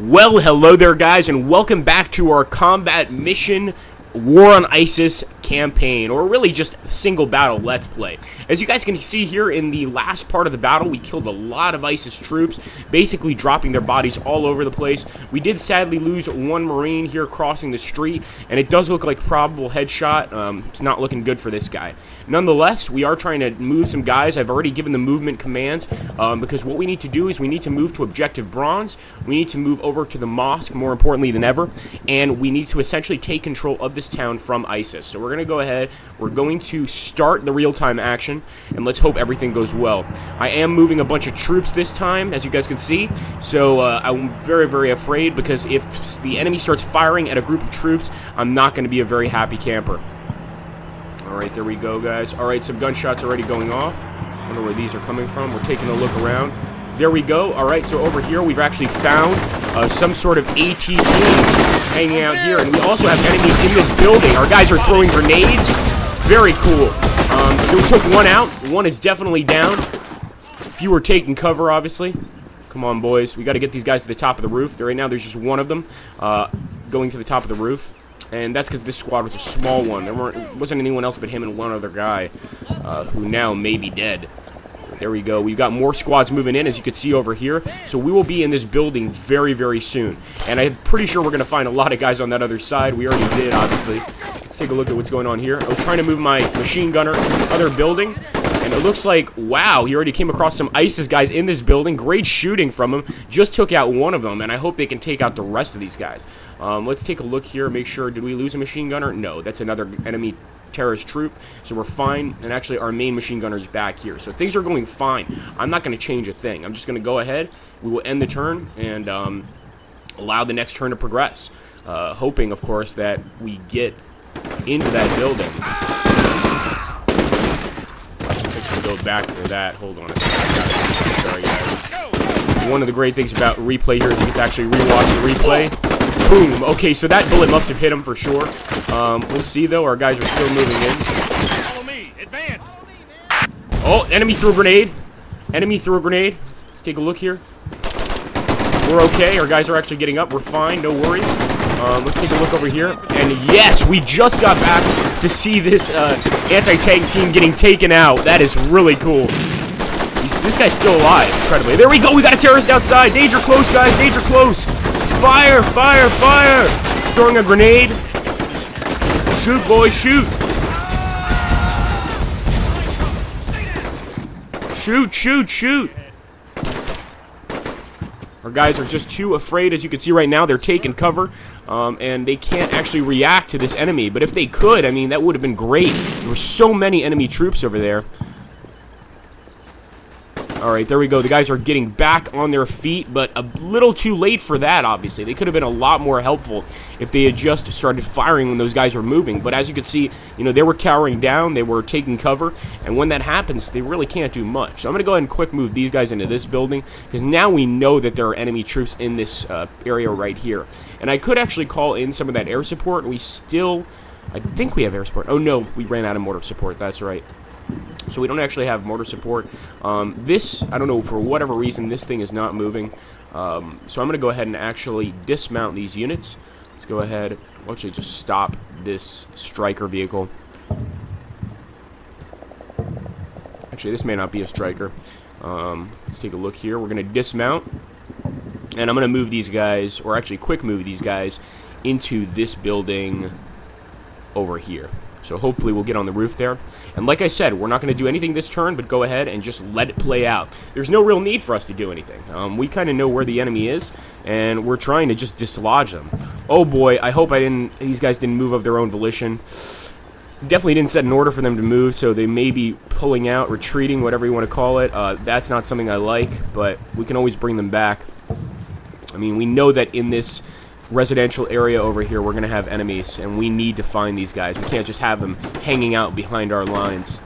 Well, hello there, guys, and welcome back to our combat mission War on ISIS campaign, or really just single battle let's play. As you guys can see here, in the last part of the battle, we killed a lot of ISIS troops, basically dropping their bodies all over the place. We did sadly lose one Marine here crossing the street, and it does look like probable headshot. It's not looking good for this guy. Nonetheless, we are trying to move some guys. I've already given the movement commands, because what we need to do is we need to move to Objective Bronze, we need to move over to the mosque, more importantly than ever, and we need to essentially take control of this town from ISIS. So we're going to go ahead, we're going to start the real-time action, and let's hope everything goes well. I am moving a bunch of troops this time, as you guys can see, so I'm very, very afraid, because if the enemy starts firing at a group of troops, I'm not going to be a very happy camper. Alright, there we go, guys. Alright, some gunshots already going off. I don't know where these are coming from. We're taking a look around. There we go. Alright, so over here we've actually found some sort of AT team hanging out here, and we also have enemies in this building. Our guys are throwing grenades. Very cool. We took one out. One is definitely down. A few are taking cover, obviously. Come on, boys. We got to get these guys to the top of the roof. Right now, there's just one of them going to the top of the roof. And that's because this squad was a small one. There wasn't anyone else but him and one other guy, who now may be dead. There we go. We've got more squads moving in, as you can see over here. So we will be in this building very, very soon. And I'm pretty sure we're going to find a lot of guys on that other side. We already did, obviously. Let's take a look at what's going on here. I was trying to move my machine gunner to the other building, and it looks like, wow, he already came across some ISIS guys in this building. Great shooting from him. Just took out one of them, and I hope they can take out the rest of these guys. Let's take a look here, make sure, did we lose a machine gunner? No, that's another enemy terrorist troop, so we're fine, and actually our main machine gunner is back here, so things are going fine. I'm not going to change a thing. I'm just going to go ahead, we will end the turn, and allow the next turn to progress, hoping, of course, that we get into that building. I should go back for that. Hold on a second. Sorry, guys. One of the great things about replay here is you get to actually rewatch the replay. Boom. Okay, so that bullet must have hit him for sure. We'll see, though. Our guys are still moving in. Follow me. Advance. Oh, enemy threw a grenade. Enemy threw a grenade. Let's take a look here. We're okay. Our guys are actually getting up. We're fine. No worries. Let's take a look over here. And yes, we just got back to see this anti-tank team getting taken out. That is really cool. This guy's still alive, incredibly. There we go. We got a terrorist outside. Danger close, guys. Danger close. Fire, fire, fire. He's throwing a grenade. Shoot, boys, shoot. Shoot, shoot, shoot. Our guys are just too afraid, as you can see right now. They're taking cover, and they can't actually react to this enemy. But if they could, I mean, that would have been great. There were so many enemy troops over there. Alright, there we go. The guys are getting back on their feet, but a little too late for that, obviously. They could have been a lot more helpful if they had just started firing when those guys were moving. But as you can see, you know, they were cowering down, they were taking cover, and when that happens, they really can't do much. So I'm going to go ahead and quick move these guys into this building, because now we know that there are enemy troops in this area right here. And I could actually call in some of that air support. We still, I think we have air support. Oh no, we ran out of mortar support, that's right. So we don't actually have mortar support. This, I don't know, for whatever reason, this thing is not moving. So I'm going to go ahead and actually dismount these units. Let's go ahead, we'll actually just stop this striker vehicle. Actually, this may not be a striker. Let's take a look here. We're going to dismount, and I'm going to move these guys, or actually quick move these guys, into this building over here. So hopefully we'll get on the roof there. And like I said, we're not going to do anything this turn, but go ahead and just let it play out. There's no real need for us to do anything. We kind of know where the enemy is, and we're trying to just dislodge them. Oh boy, I hope these guys didn't move of their own volition. Definitely didn't set an order for them to move, so they may be pulling out, retreating, whatever you want to call it. That's not something I like, but we can always bring them back. I mean, we know that in this residential area over here, we're going to have enemies, and we need to find these guys. We can't just have them hanging out behind our lines.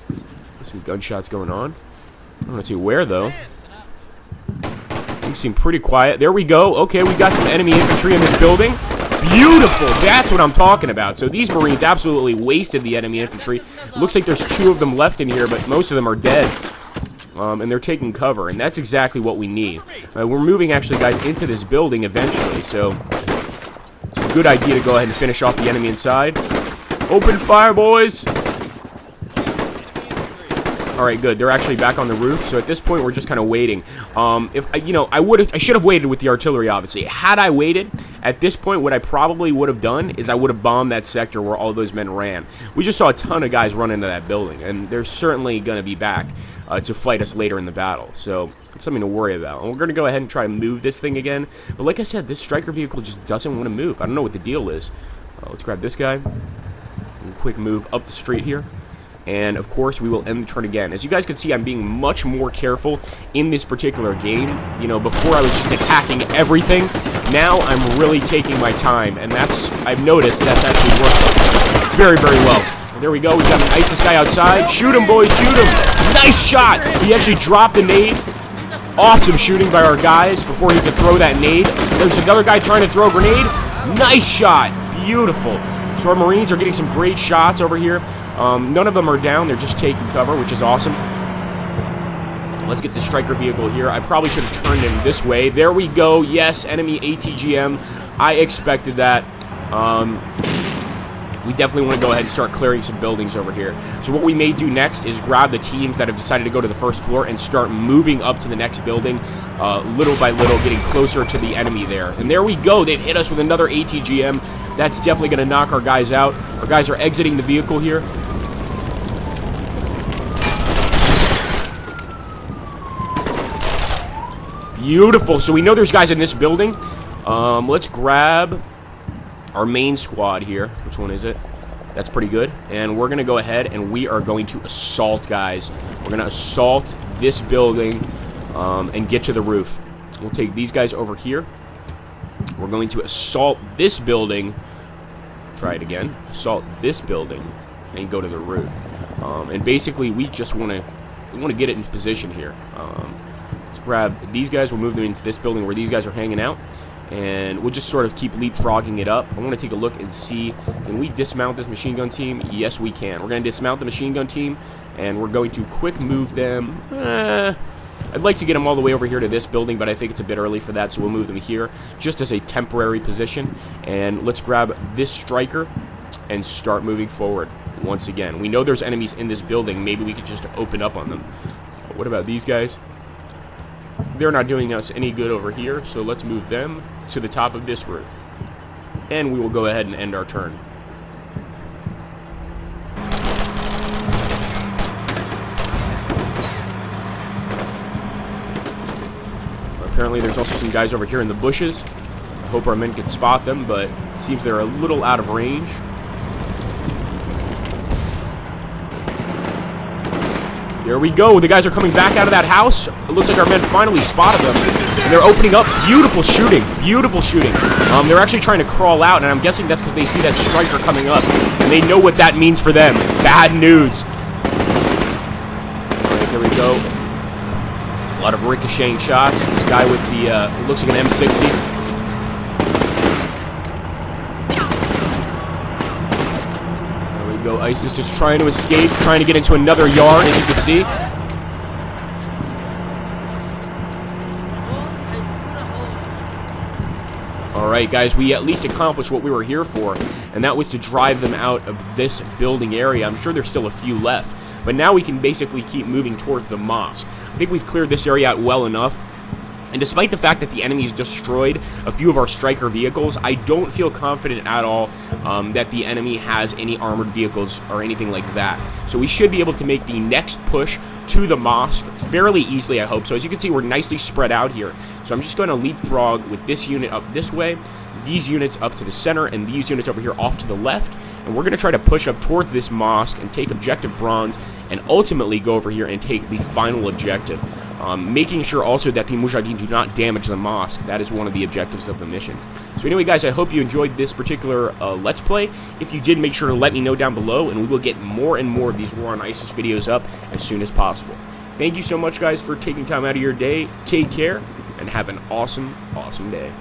There's some gunshots going on. I don't see where, though. Things seem pretty quiet. There we go. Okay, we got some enemy infantry in this building. Beautiful. That's what I'm talking about. So these Marines absolutely wasted the enemy infantry. Looks like there's 2 of them left in here, but most of them are dead. and they're taking cover, and that's exactly what we need. We're moving, actually, guys, into this building eventually, so it's a good idea to go ahead and finish off the enemy inside. Open fire, boys! Alright, good. They're actually back on the roof, so at this point, we're just kind of waiting. I should have waited with the artillery, obviously. Had I waited, at this point, what I probably would have done is I would have bombed that sector where all those men ran. We just saw a ton of guys run into that building, and they're certainly going to be back to fight us later in the battle, so it's something to worry about. And we're going to go ahead and try and move this thing again, but like I said, this striker vehicle just doesn't want to move. I don't know what the deal is. Let's grab this guy. Quick move up the street here. And, of course, we will end the turn again. As you guys can see, I'm being much more careful in this particular game. You know, before I was just attacking everything. Now I'm really taking my time. And I've noticed that's actually worked very, very well. There we go. We got an ISIS guy outside. Shoot him, boys. Shoot him. Nice shot. He actually dropped the nade. Awesome shooting by our guys before he could throw that nade. There's another guy trying to throw a grenade. Nice shot. Beautiful. So our Marines are getting some great shots over here. None of them are down. They're just taking cover, which is awesome. Let's get the striker vehicle here. I probably should have turned him this way. There we go. Yes, enemy ATGM. I expected that. We definitely want to go ahead and start clearing some buildings over here. So what we may do next is grab the teams that have decided to go to the first floor and start moving up to the next building, little by little, getting closer to the enemy there. And there we go. They've hit us with another ATGM. That's definitely going to knock our guys out. Our guys are exiting the vehicle here. Beautiful. So we know there's guys in this building. Let's grab our main squad here. Which one is it? That's pretty good. And we're going to go ahead and we are going to assault, guys. We're going to assault this building and get to the roof. We'll take these guys over here. We're going to assault this building. Try it again. Assault this building and go to the roof. And basically, we just want to get it in position here. Let's grab these guys. We'll move them into this building where these guys are hanging out. And we'll just sort of keep leapfrogging it up. I want to take a look and see, can we dismount this machine gun team? Yes, we can. We're going to dismount the machine gun team, and we're going to quick move them. I'd like to get them all the way over here to this building, but I think it's a bit early for that, so we'll move them here just as a temporary position. And let's grab this striker and start moving forward once again. We know there's enemies in this building. Maybe we could just open up on them. What about these guys? They're not doing us any good over here, so let's move them to the top of this roof. And we will go ahead and end our turn. Apparently there's also some guys over here in the bushes. I hope our men can spot them, but it seems they're a little out of range. There we go. The guys are coming back out of that house. It looks like our men finally spotted them. And they're opening up. Beautiful shooting. Beautiful shooting. They're actually trying to crawl out, and I'm guessing that's because they see that striker coming up. And they know what that means for them. Bad news. All right, there we go. A lot of ricocheting shots. This guy with the, it looks like an M60. Go. ISIS is trying to escape, trying to get into another yard, as you can see. Alright, guys, we at least accomplished what we were here for, and that was to drive them out of this building area. I'm sure there's still a few left, but now we can basically keep moving towards the mosque. I think we've cleared this area out well enough. And despite the fact that the enemy's destroyed a few of our striker vehicles, I don't feel confident at all that the enemy has any armored vehicles or anything like that. So we should be able to make the next push to the mosque fairly easily, I hope. So as you can see, we're nicely spread out here. So I'm just going to leapfrog with this unit up this way, these units up to the center, and these units over here off to the left. And we're going to try to push up towards this mosque and take objective bronze and ultimately go over here and take the final objective. Making sure also that the Mujahideen do not damage the mosque. That is one of the objectives of the mission. So anyway, guys, I hope you enjoyed this particular Let's Play. If you did, make sure to let me know down below, and we will get more and more of these War on ISIS videos up as soon as possible. Thank you so much, guys, for taking time out of your day. Take care, and have an awesome, awesome day.